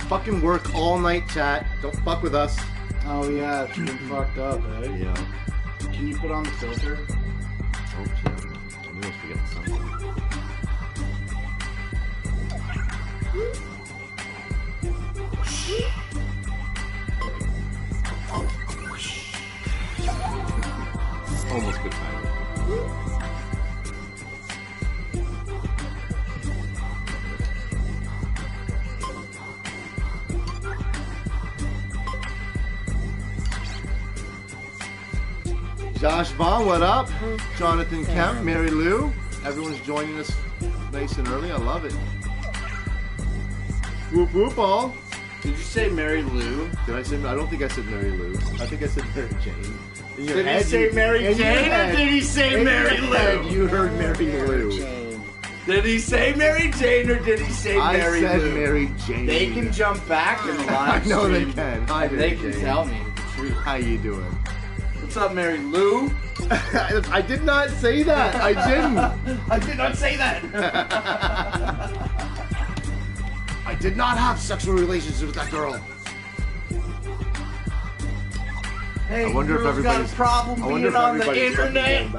fucking work all night, chat. Don't fuck with us. Oh yeah, it's been fucked up, eh? Yeah. Can you put on the filter? Oh, yeah. I knew I was forgetting something. Almost good time. Josh Vaughn, what up? Jonathan Kemp, Mary Lou. Everyone's joining us nice and early. I love it. Whoop whoop all. Did you say Mary Lou? Did I say? I don't think I said Mary Lou. I think I said Mary Jane. Did he say Mary Jane or did he say Mary Lou? You heard Mary Lou. Did he say Mary Jane or did he say Mary Lou? I said Mary Jane. They can jump back in the live I know stream. they can. Hi, They can tell me the truth. How you doing? What's up, Mary Lou? I did not say that. I didn't. I did not say that. I did not have sexual relations with that girl. Hey, I wonder if everybody's got a problem being on the internet.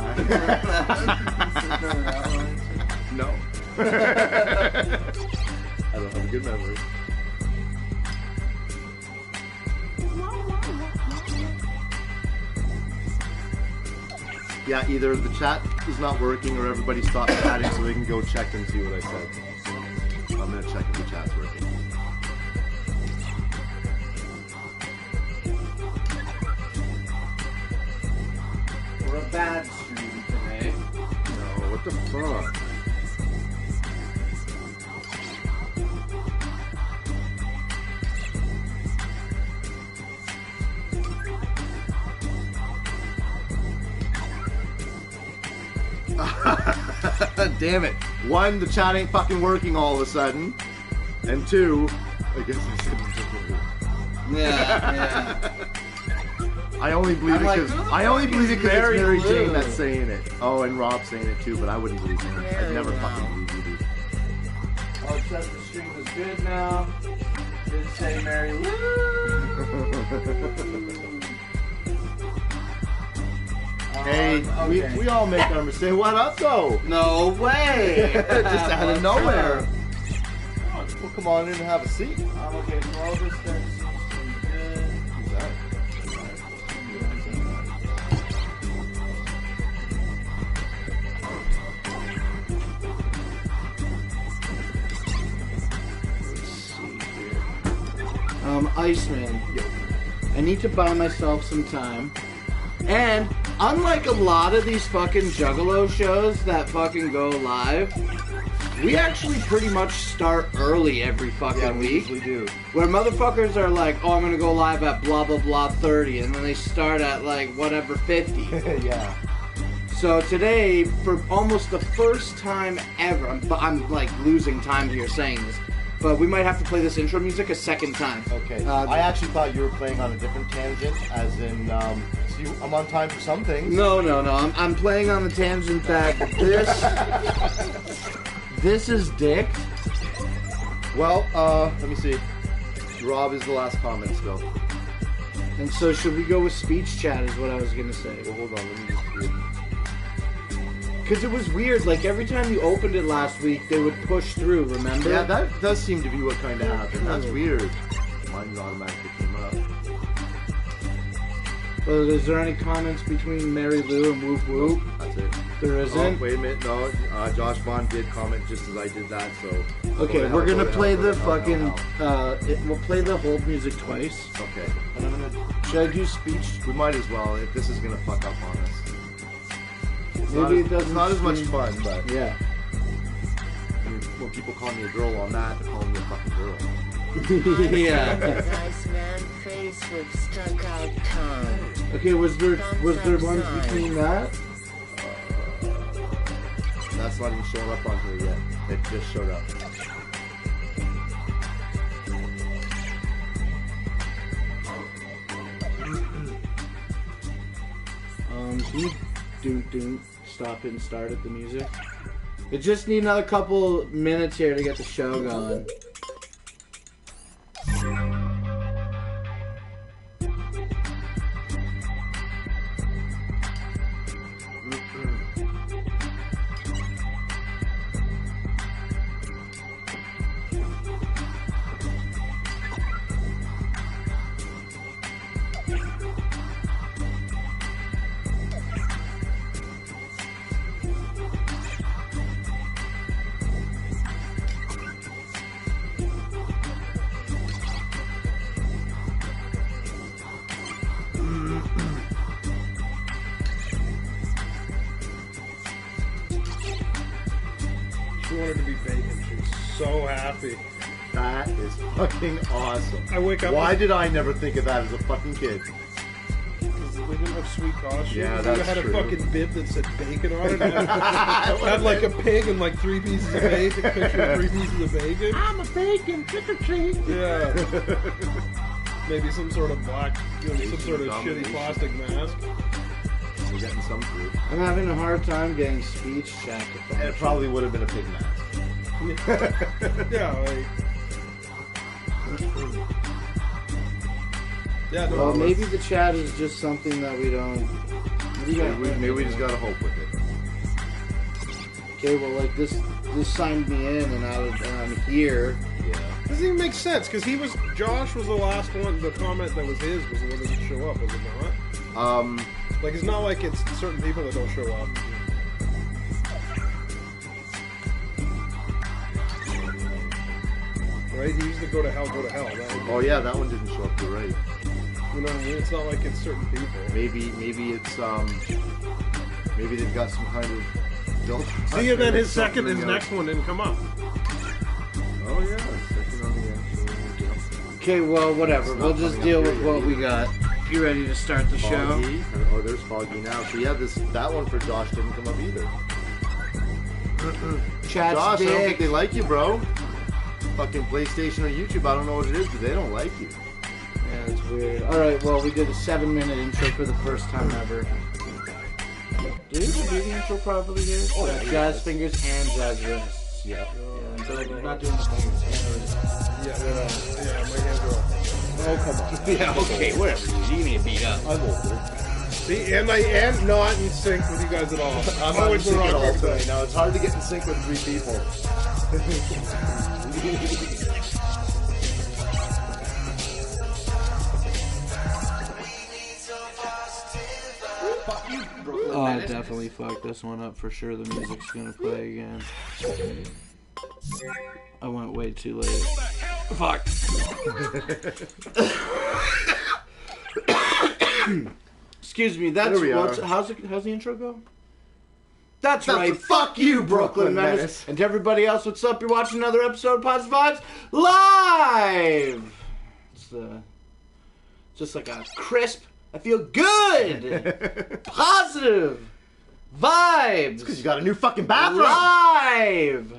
No. I don't have a good memory. Yeah, either the chat is not working or everybody stopped chatting so they can go check and see what I said. I'm gonna check if the chat's working. We're a bad stream today. No, what the fuck? Damn it. One, the chat ain't fucking working all of a sudden. And two, I guess I said Yeah. I only believe I'm it because like, I only believe it because it's Mary Mary Lou. Jane that's saying it. Oh, and Rob's saying it too, but I wouldn't believe him. I'd never fucking believe you, dude. Oh, it says the stream is good now. Did say Mary Lou. Hey, okay. we all make our mistakes. What up, though? No way! Just out of nowhere. Well, come on in and have a seat. I'm okay. So all this stuff seems good. Iceman. I need to buy myself some time. And unlike a lot of these fucking juggalo shows that fucking go live, we actually pretty much start early every fucking week. We do. Where motherfuckers are like, oh, I'm gonna go live at blah blah blah 30, and then they start at like whatever 50. Yeah. So today, for almost the first time ever, I'm like losing time here saying this, but we might have to play this intro music a second time. Okay. I actually thought you were playing on a different tangent, as in, I'm on time for some things. No. I'm playing on the tangent that this is dick. Well, let me see. Rob is the last comment still. And so should we go with speech chat is what I was gonna say. Well, hold on, let me just see. Because it was weird, like every time you opened it last week, they would push through, remember? Yeah, that does seem to be what kind of happened. That's weird. Mine automatically came up. Well, is there any comments between Mary Lou and Whoop Whoop? That's it. There isn't? Oh, wait a minute, no. Josh Vaughn did comment just as I did that, so... Okay, we're gonna play the fucking... we'll play the hold music twice. Okay. And I'm gonna... Should I do speech? We might as well, if this is gonna fuck up on us. Maybe it doesn't... It's not as much fun, but... Yeah. I mean, when people call me a girl on that, they call me a fucking girl. Yeah. Iceman face with stuck out tongue. Okay, was there ones between that? That's not even showing up on here yet. It just showed up. Can you stop it and start at the music? It just need another couple minutes here to get the show going. wanted to be bacon. She was so happy. That is fucking awesome. I wake up. Why did I never think of that as a fucking kid? Because we didn't have sweet costumes. Yeah, We that's had true. a fucking bib that said bacon on it. Had like a pig and like 3 pieces of bacon. Picture of 3 pieces of bacon. I'm a bacon, trick or treat. Yeah. Maybe some sort of black, some sort of shitty Domination. plastic mask. We're getting some fruit. I'm having a hard time getting speech chat to And function. it probably would have been a pig mask. Yeah, like. Yeah, no, Well, maybe the chat is just something that we don't. Maybe we just gotta hope with it. Okay, well, like this signed me in, and I'm here. Yeah. doesn't even make sense because Josh was the last one. The comment that was his was the one that didn't show up, was it not? Like, it's not like it's certain people that don't show up. Right? He used to go to hell. Oh yeah, that one didn't show up. You're right. You know what I mean? It's not like it's certain people. Maybe it's maybe they've got some kind of filter. See, and then his next one didn't come up. Oh yeah, second on the actual. Okay, well, whatever. It's We'll not just coming deal up with here what yet we got. You ready to start the show? Foggy. Oh, there's Foggy now. So yeah, that one for Josh didn't come up either. Chat's Josh, I don't think dick. they like you, bro. Fucking PlayStation or YouTube, I don't know what it is, but they don't like you. Yeah, it's weird. Alright, well, we did a 7-minute intro for the first time ever. Did we do the intro properly here? Oh, Got yeah, jazz yes. fingers and jazz wrists. Yeah. Yeah, so we're not doing the fingers. Yeah, my hands are off. Oh, come on. Yeah, okay, whatever. You need to beat up. I'm older. See, and I am not in sync with you guys at all. I'm always not in the sync wrong at all person. tonight. Now, it's hard to get in sync with 3 people. Oh, I definitely fucked this one up for sure. The music's gonna play again. I went way too late. Fuck. Excuse me. That's There we are. how's the intro go? That's That's right. a fuck you, Brooklyn Menace. And to everybody else, what's up? You're watching another episode of Positive Vibes Live. It's just like a crisp. I feel good. Positive vibes. Because you got a new fucking bathroom. Live.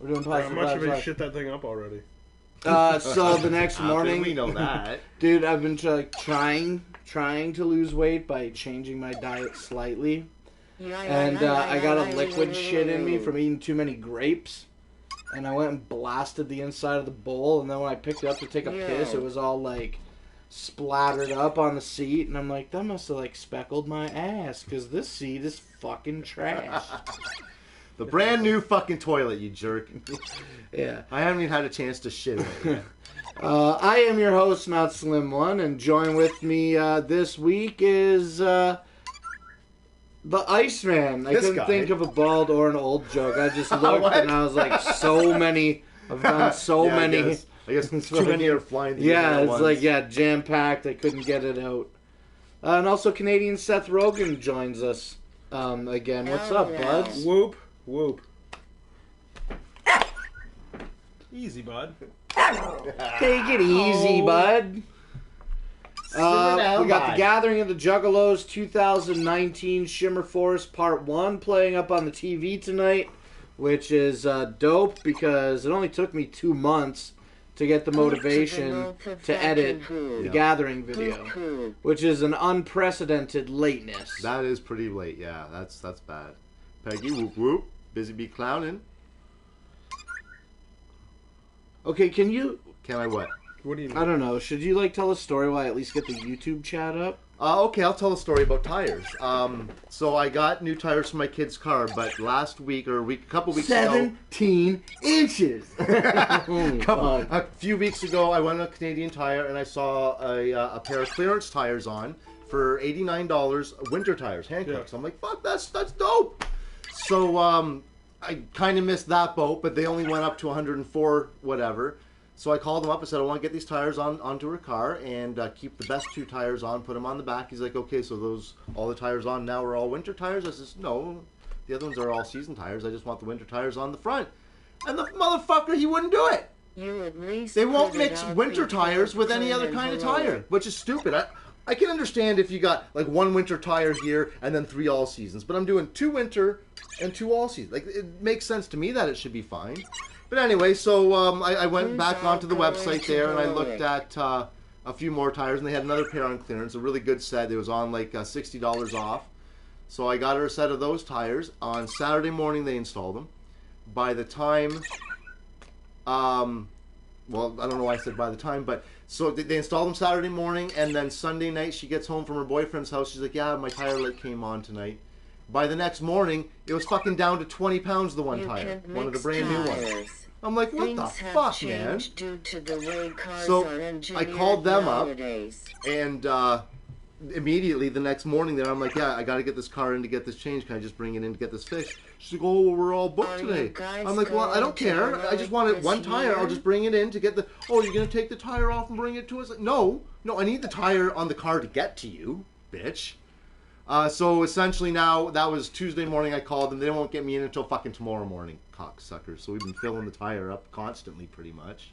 We're doing How Positive much Vibes have you Live. shit that thing up already? So the next How can morning, we know that. dude, I've been trying to lose weight by changing my diet slightly. And I got a liquid shit in me from eating too many grapes. And I went and blasted the inside of the bowl. And then when I picked it up to take a piss, it was all like splattered up on the seat. And I'm like, that must have like speckled my ass. Because this seat is fucking trash. The brand new fucking toilet, you jerk. Yeah. I haven't even had a chance to shit in it yet. I am your host, Not Slim One. And join with me this week is... the Iceman. I This couldn't guy. think of a bald or an old joke. I just looked and I was like, so many. I've done so Yeah, many. I guess too many are flying through Yeah, at it's once. like, jam packed. I couldn't get it out. And also, Canadian Seth Rogen joins us again. What's up, buds? Whoop, whoop. Easy, bud. Take it easy, bud. down, We got bud. The Gathering of the Juggalos 2019 Shimmer Forest Part 1 playing up on the TV tonight, which is dope because it only took me 2 months to get the motivation to edit the Gathering video, which is an unprecedented lateness. That is pretty late, yeah. That's bad. Peggy, whoop whoop. Busy bee clowning. Okay, can you... Can I what? What do you mean? I don't know. Should you like tell a story while I at least get the YouTube chat up? Okay, I'll tell a story about tires. So I got new tires for my kid's car, but last week or a couple weeks ago, 17 inches. a few weeks ago, I went to Canadian Tire and I saw a pair of clearance tires on for $89, winter tires, Hancocks. Yeah. I'm like, fuck, that's dope. So I kind of missed that boat, but they only went up to 104 whatever. So I called him up and said, I want to get these tires onto her car and keep the best 2 tires on, put them on the back. He's like, okay, so all the tires on now are all winter tires? I says, no, The other ones are all-season tires. I just want the winter tires on the front. And the motherfucker, he wouldn't do it. You at least They won't put it mix out winter before tires with any turning other kind of below tire, it. which is stupid. I can understand if you got like one winter tire here and then 3 all-seasons, but I'm doing 2 winter and 2 all-seasons. Like, it makes sense to me that it should be fine. But anyway, so I went back onto the website there and I looked at a few more tires, and they had another pair on clearance, a really good set. It was on like $60 off. So I got her a set of those tires. On Saturday morning, they installed them. By the time, well, I don't know why I said by the time, but so they installed them Saturday morning, and then Sunday night she gets home from her boyfriend's house. She's like, yeah, my tire light came on tonight. By the next morning, it was fucking down to 20 pounds, the one tire. One of the brand new ones. I'm like, what the fuck, man? Due to the way cars So are I called them nowadays. up, and immediately the next morning there, I'm like, yeah, I got to get this car in to get this changed. Can I just bring it in to get this fixed? She's like, oh, well, we're all booked today. I'm like, well, I don't care. I just wanted one tire. I'll just bring it in to get the... Oh, you're going to take the tire off and bring it to us? Like, no, I need the tire on the car to get to you, bitch. So essentially now, that was Tuesday morning I called them. They won't get me in until fucking tomorrow morning, cocksuckers. So we've been filling the tire up constantly, pretty much.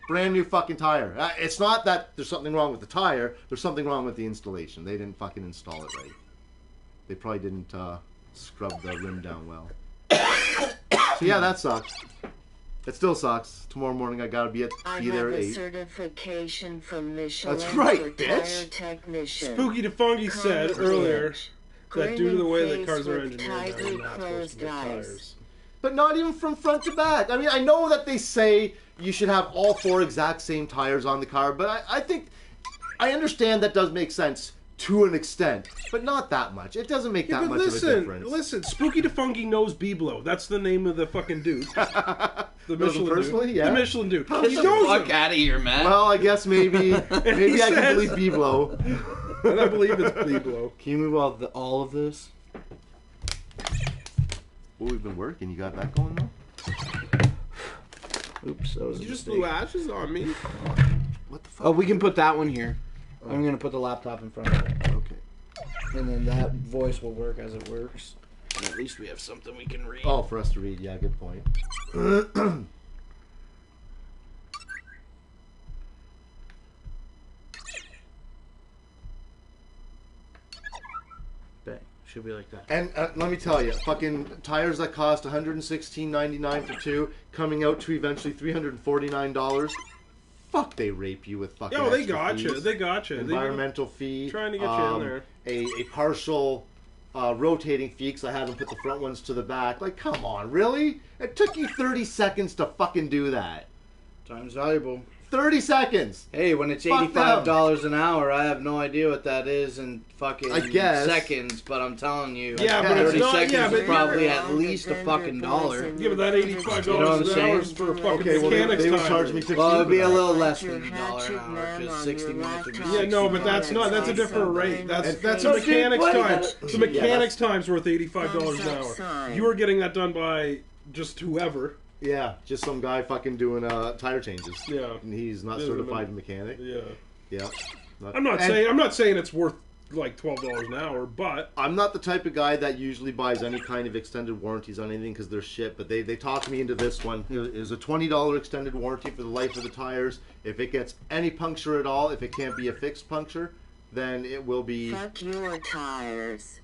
Brand new fucking tire. It's not that there's something wrong with the tire. There's something wrong with the installation. They didn't fucking install it right. They probably didn't scrub the rim down well. So yeah, that sucks. It still sucks. Tomorrow morning I gotta be there at 8. Certification from Michelin. That's right, for bitch. Tire technician. Spooky DeFunky said earlier that due to the way that cars are Grinning engineered, face they're with not supposed closed to make eyes. tires. But not even from front to back. I mean, I know that they say you should have all 4 exact same tires on the car, but I think, I understand that does make sense to an extent, but not that much. It doesn't make that much of a difference. Listen, Spooky DeFunky knows Biblo. That's the name of the fucking dude. The Michelin personally, dude. yeah. The Michelin dude. Get He the knows fuck him. out of here, man. Well, I guess maybe I can says- believe Biblo. And I believe it's Biblo. Can you move all of this? Well, we've been working. You got that going though? Oops, that was You a just mistake. blew ashes on me. What the fuck? Oh, we can put that one here. I'm gonna put the laptop in front of it, Okay. and then that voice will work as it works. And at least we have something we can read. Oh, for us to read. Yeah, good point. Bang. Should be like that. And let me tell you, fucking tires that cost $116.99 for 2, coming out to eventually $349. Fuck, they rape you with fucking. Yo, they extra got you. fees. They got you. Environmental fee. Trying to get you in there. A partial rotating fee because I had them put the front ones to the back. Like, come on, really? It took you 30 seconds to fucking do that. Time's valuable. 30 seconds. Hey, when it's Fuck $85 an hour, I have no idea what that is in fucking I guess. seconds, but I'm telling you, Yeah, but it's 30 not- seconds yeah, is but probably you're- at least a fucking dollar. Yeah, but that $85 You know what I'm an hour saying? is for a fucking Okay, well, mechanics they would time. charge me 15. Well, it'd be a for that. little less than $1 an hour, because 60 minutes would be Yeah, no, but that's not. That's a different rate. That's a No, mechanics dude, time. what? The mechanics time's worth $85 an hour. Outside. You are getting that done by just whoever. Yeah, just some guy fucking doing tire changes. Yeah. And he's not Yeah, certified mechanic. Yeah. Yeah. I'm not saying it's worth like $12 an hour, but I'm not the type of guy that usually buys any kind of extended warranties on anything because they're shit, but they talked me into this one. It was a $20 extended warranty for the life of the tires. If it gets any puncture at all, if it can't be a fixed puncture, then it will be Fuck your tires.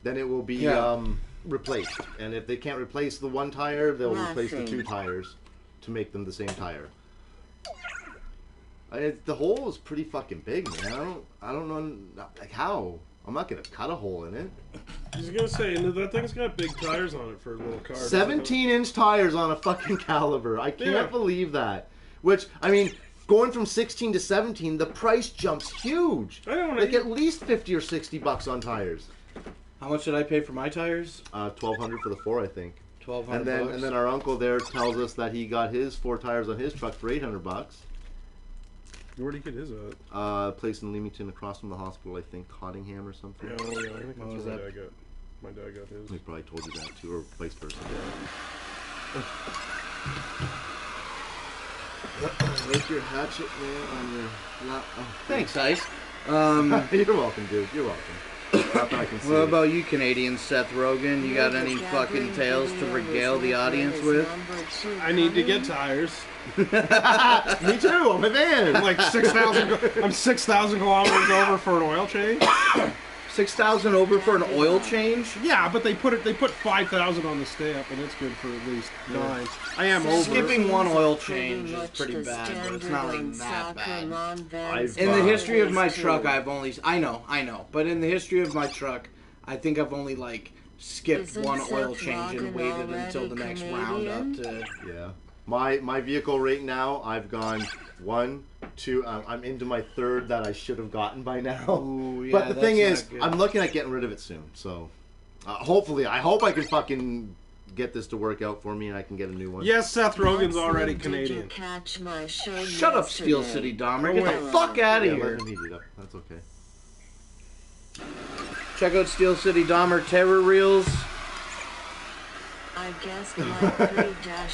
replaced. And if they can't replace the one tire, they'll replace the Nothing. 2 tires to make them the same tire. The hole is pretty fucking big, man. I don't know, like, how. I'm not gonna cut a hole in it. I was gonna say that thing's got big tires on it for a little car. 17-inch tires on a fucking Caliber. I can't Yeah. believe that. Which, I mean, going from 16 to 17, the price jumps huge. I don't know. Like at least 50 or 60 bucks on tires. How much did I pay for my tires? $1,200 for the 4, I think. $1,200. And then our uncle there tells us that he got his 4 tires on his truck for $800. Where'd he get his at? Place in Leamington across from the hospital, I think, Cottingham or something. Yeah, I think that's What was where that? my dad got his. He probably told you that too, or vice versa. Make your hatchet, man, on your lap. Oh, Thanks, Ice. You're welcome, dude. You're welcome. Not that I can see. What about you, Canadian Seth Rogen? You got any fucking tales to regale the audience with? I need to get tires. Me too. I'm a van. I'm like 6,000. I'm 6,000 kilometers over for an oil change. 6,000 over for an oil change? Yeah, but they put 5,000 on the stamp, and it's good for at least 9. I am over. Skipping one oil change is pretty bad, but it's not like that bad. In the history of my truck, I know, but in the history of my truck, I think I've only like skipped one oil change and waited until the next roundup to. Yeah. My vehicle right now, I've gone 1, 2. I'm into my 3rd that I should have gotten by now. Ooh, yeah, but the thing is, good. I'm looking at getting rid of it soon. So, hopefully, I hope I can fucking get this to work out for me and I can get a new one. Yes, Seth Rogen's already Canadian. Shut up, Steel City Dahmer. Get the fuck out of here. Let him heat it up. That's okay. Check out Steel City Dahmer Terror Reels. I guess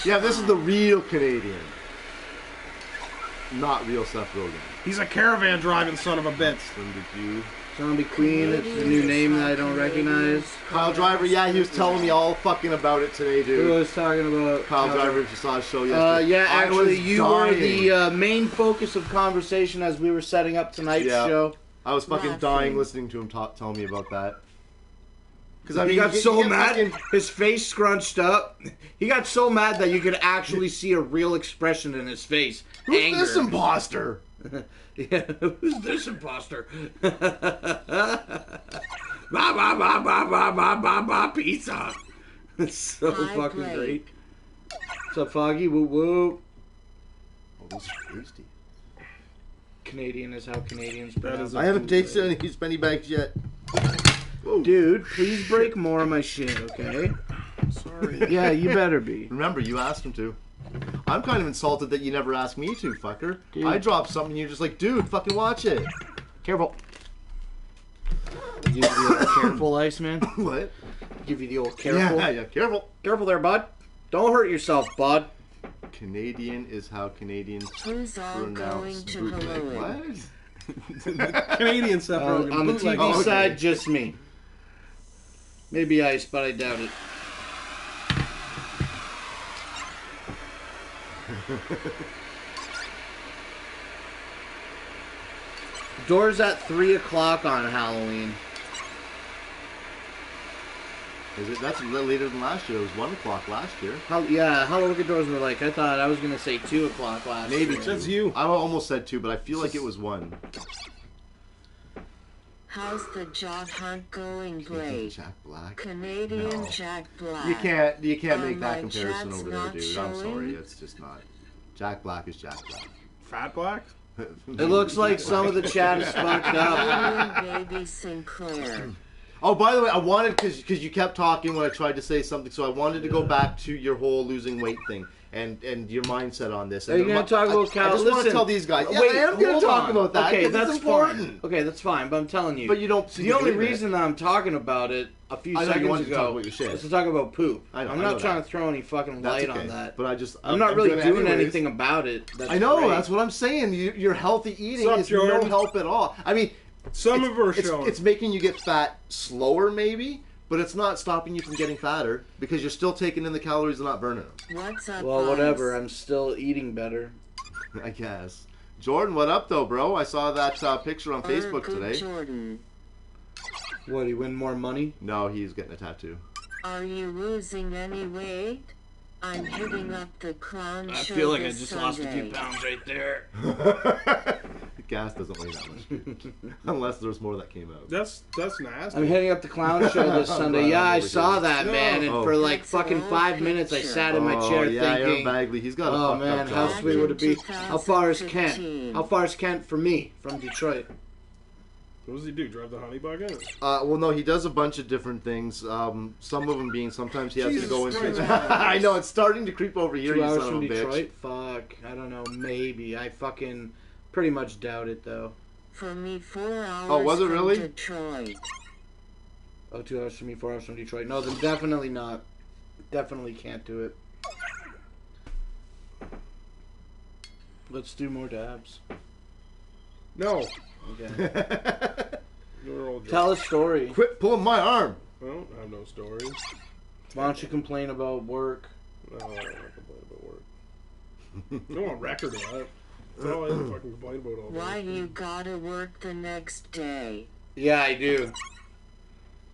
yeah, this is the real Canadian. Not real Seth Rogen. He's a caravan driving son of a bitch. Zombie Queen, it's the new name that I don't recognize. Kyle Driver, yeah, he was telling me all fucking about it today, dude. Who was talking about? Kyle Driver, if you saw his show yesterday. Yeah, actually, you were the main focus of conversation as we were setting up tonight's show. I was fucking dying listening to him tell me about that. Because I mean, he got so mad, his face scrunched up. He got so mad that you could actually see a real expression in his face. Who's Anger. this imposter? Yeah, who's this imposter? Ba pizza. It's so fucking great. What's up, Foggy? Woo woo. Oh, this is tasty. Canadian is how Canadians pronounce. I haven't tasted any of these penny bags yet. Whoa. Dude, please break more of my shit, okay? Sorry. Yeah, you better be. Remember, you asked him to. I'm kind of insulted that you never asked me to, fucker. Dude. I dropped something and you're just like, dude, fucking watch it. Careful. Give you the old careful, Iceman. What? Give you the old careful. Yeah, careful. Careful there, bud. Don't hurt yourself, bud. Canadian is how Canadians Who's all pronounce going to bootleg. Hello? What? Canadian Seth Rogen. On the bootleg. TV side, just me. Maybe Ice, but I doubt it. Doors at 3 o'clock on Halloween. Is it? That's a little later than last year. It was 1 o'clock last year. How Halloween doors were like? I thought I was gonna say 2 o'clock last year. Maybe That's you. I almost said 2, but I feel like it was 1. How's the job hunt going, Blake? Jack Black. Canadian No. Jack Black. You can't make my that comparison chat's over there, not dude. I'm showing? sorry, it's just not. Jack Black is Jack Black. Fat Black? It looks like some of the chat is fucked up. Baby Sinclair. Oh, by the way, I wanted, because you kept talking when I tried to say something, so I wanted to go back to your whole losing weight thing and your mindset on this. Are you going to talk about I just want to tell these guys. Yeah, I am going to talk about that. Okay, 'cause that's it's important. fine. Okay, that's fine, but I'm telling you. But you don't. The only reason that I'm talking about it a few seconds ago is to talk about poop. I'm not trying to throw any fucking light on that. But I'm not really doing anything about it. I know, that's what I'm saying. Your healthy eating is no help at all. I mean, some of our shows. It's making you get fat slower, maybe, but it's not stopping you from getting fatter because you're still taking in the calories and not burning them. What's up, well, whatever. I'm still eating better. I guess. Jordan, what up, though, bro? I saw that picture on Facebook today. Jordan. What, he win more money? No, he's getting a tattoo. Are you losing any weight? I'm hitting up the clown show. I feel like I this just Sunday. lost a few pounds right there. Gas doesn't weigh that much. Unless there's more that came out. That's nasty. I'm hitting up the clown show this Sunday. Yeah, I saw that, man. And for like fucking 5 minutes, I sat in my chair thinking, Aaron Bagley, he's got a oh fucked man, up how job. sweet would it be? How far is Kent? How far is Kent for me from Detroit? What does he do? Drive the honey bug in? Well, no, he does a bunch of different things. Some of them being sometimes he has Jesus to go into. Christ. I know it's starting to creep over here. 2 You hours son from of a Detroit? bitch. Fuck, I don't know. Maybe. I fucking pretty much doubt it though. For me, 4 hours. Oh, was it from really? Detroit. Oh, 2 hours from me, 4 hours from Detroit. No, then definitely not. Definitely can't do it. Let's do more dabs. No. Okay. They're all Tell a story. Quit pulling my arm. I don't have no stories. Why don't you complain about work? No, I don't complain about work. No on record of that. That's all I ever fucking complain about all day. Why you gotta work the next day? Yeah, I do.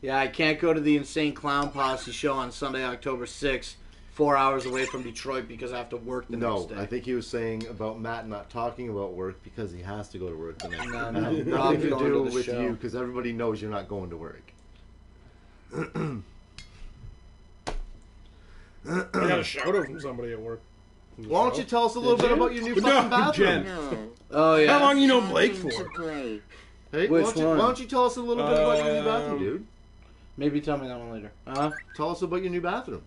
Yeah, I can't go to the Insane Clown Posse show on Sunday, October 6th, 4 hours away from Detroit because I have to work the next day. No, I think he was saying about Matt not talking about work because he has to go to work the next day. No, Nothing Rob's to going do to the with show. you because everybody knows you're not going to work. I got a shout out from somebody at work. Why don't you tell us a little bit about your new fucking bathroom? Jen. No. Oh, yeah. How long you know Blake Talking for? to Blake. Hey, Which why don't you tell us a little bit about your new bathroom, dude? Maybe tell me that one later. Huh? Tell us about your new bathroom.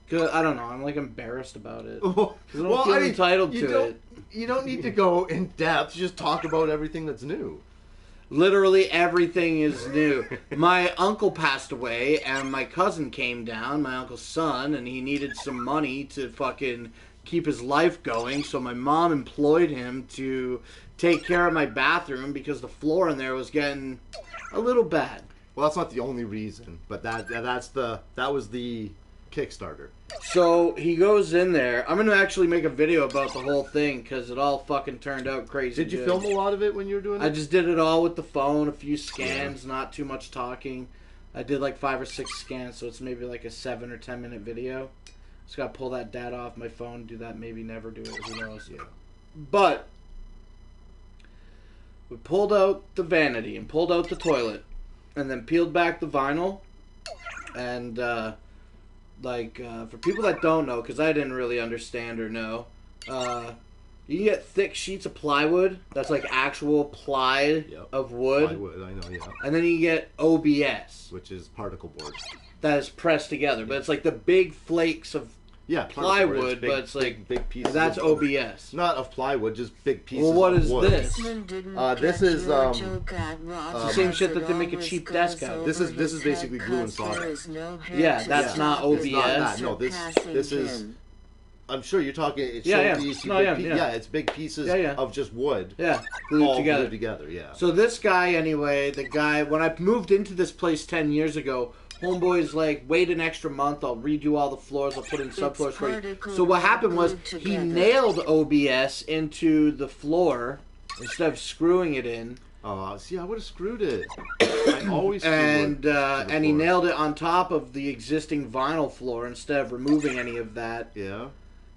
'Cause I don't know. I'm like embarrassed about it. Well, I don't feel entitled to it. You don't need to go in depth. Just talk about everything that's new. Literally everything is new. My uncle passed away, and my cousin came down, my uncle's son, and he needed some money to fucking keep his life going. So my mom employed him to take care of my bathroom because the floor in there was getting a little bad. Well, that's not the only reason, but that was the Kickstarter. So he goes in there. I'm going to actually make a video about the whole thing because it all fucking turned out crazy. Did you good. film a lot of it when you were doing it? I just did it all with the phone, a few scans, not too much talking. I did like 5 or 6 scans, so it's maybe like a 7 or 10 minute video. Just gotta pull that data off my phone, do that, maybe never do it, who knows. Yeah. But we pulled out the vanity and pulled out the toilet and then peeled back the vinyl. And for people that don't know, because I didn't really understand or know, you can get thick sheets of plywood that's like actual ply of wood. Plywood, I know, yeah. And then you get OBS, Which is particle board. that is pressed together. But it's like the big flakes of plywood, but it's like big pieces. that's of, OBS. Not of plywood, just big pieces. Well, what of is wood. this? This is the same shit that they make a cheap desk out of. This is basically glue and solder. Yeah, that's not It's OBS. not that. No, this is. I'm sure you're talking. It's it's big pieces of just wood. Yeah, all glued glued together. Yeah. So this guy, anyway, when I moved into this place 10 years ago, homeboy's like, wait an extra month, I'll redo all the floors, I'll put in subfloors for you. So what happened was he nailed OBS into the floor instead of screwing it in. See, I would have screwed it. I always screw and wood he nailed it on top of the existing vinyl floor instead of removing any of that. Yeah.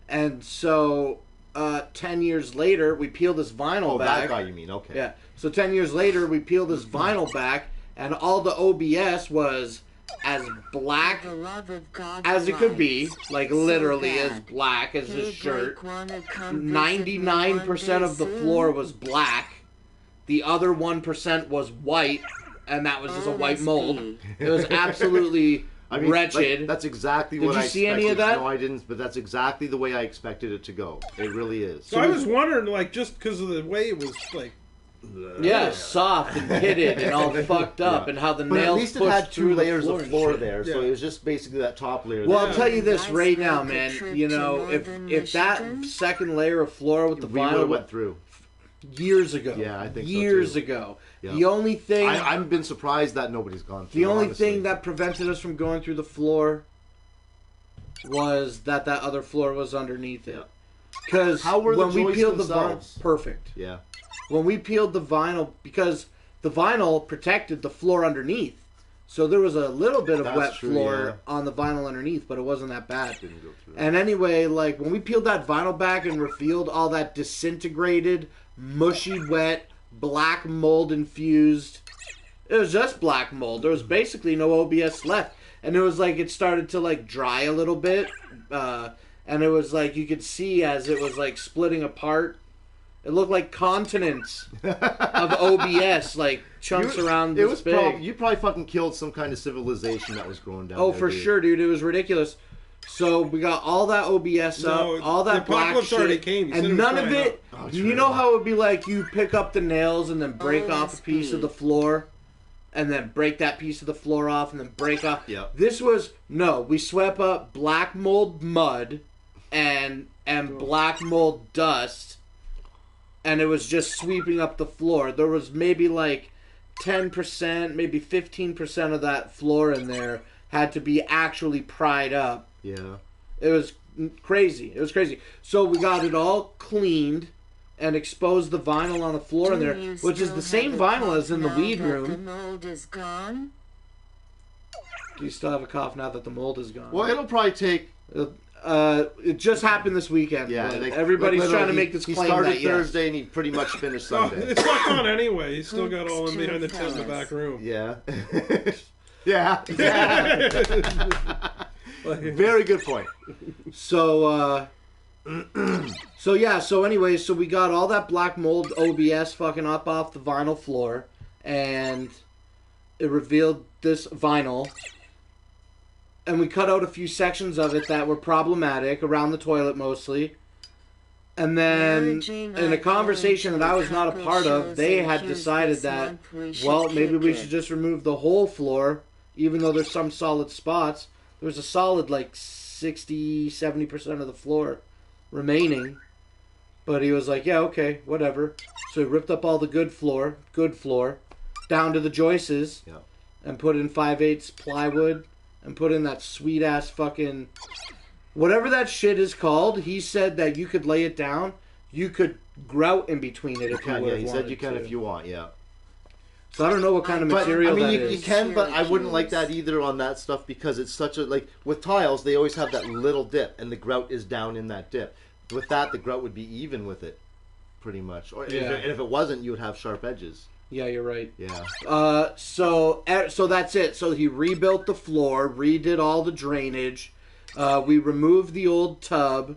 And so 10 years later, we peel this vinyl back. Oh, that guy you mean, okay. Yeah. So 10 years later, we peel this vinyl back, and all the OBS was as black as it could be, like literally as black as this shirt. 99% of the floor was black. The other 1% was white, and that was just a white mold. It was absolutely wretched. That's exactly what I expected. Did you see any of that? No, I didn't, but that's exactly the way I expected it to go. It really is. So I was wondering, like, just because of the way it was, like... soft and pitted and all fucked up, and how the nails at least it pushed had 2 through layers the of floor there, so it was just basically that top layer. Well, I'll tell you this right now, man. You know, if that second layer of floor with the vinyl went through years ago, I think years so too. ago. Yeah. The only thing I've been surprised that nobody's gone through. The only honestly. thing that prevented us from going through the floor was that other floor was underneath it. Because when we peeled the vinyl, perfect. Yeah. When we peeled the vinyl, because the vinyl protected the floor underneath, so there was a little bit of wet floor on the vinyl underneath, but it wasn't that bad. Didn't go through. And anyway, like when we peeled that vinyl back and revealed all that disintegrated, mushy, wet, black mold infused, it was just black mold. There was basically no OBS left, and it was like it started to like dry a little bit, and it was like you could see as it was like splitting apart. It looked like continents of OBS, like chunks around this big. You probably fucking killed some kind of civilization that was growing down. Oh, there, for dude. sure, dude. It was ridiculous. So we got all that OBS up, all that black shit, already came. And none of it. You know how it would be like you pick up the nails and then break off a piece of the floor, and then break that piece of the floor off, and then break off. Yeah. This was we swept up black mold mud, and black mold dust. And it was just sweeping up the floor. There was maybe like 10%, maybe 15% of that floor in there had to be actually pried up. Yeah. It was crazy. It was crazy. So we got it all cleaned and exposed the vinyl on the floor in there, which is the same vinyl as in the weed room. The mold is gone? Do you still have a cough now that the mold is gone? Well, it'll probably take... it just happened this weekend. Yeah, everybody's trying to make this claim. He started that, Thursday and he pretty much finished Sunday. It's not gone anyway. He's still got all in behind the tent in the back room. Yeah. Yeah. Very good point. So, so anyways, so we got all that black mold OBS fucking up off the vinyl floor, and it revealed this vinyl. And we cut out a few sections of it that were problematic, around the toilet mostly. And then, in a conversation that I was not a part of, they had decided that, well, maybe we should just remove the whole floor, even though there's some solid spots. There was a solid, like, 60-70% of the floor remaining. But he was like, yeah, okay, whatever. So he ripped up all the good floor, down to the joists, and put in 5/8 plywood, and put in that sweet-ass fucking... Whatever that shit is called, he said that you could lay it down, you could grout in between it if you would. Yeah, he said you can if you want, yeah. So I don't know what kind of material that is. You can, but I wouldn't like that either on that stuff because it's such a... Like, with tiles, they always have that little dip, and the grout is down in that dip. With that, the grout would be even with it, pretty much. Or Yeah. if it wasn't, you would have sharp edges. Yeah, you're right. Yeah. So that's it. So he rebuilt the floor, redid all the drainage. We removed the old tub.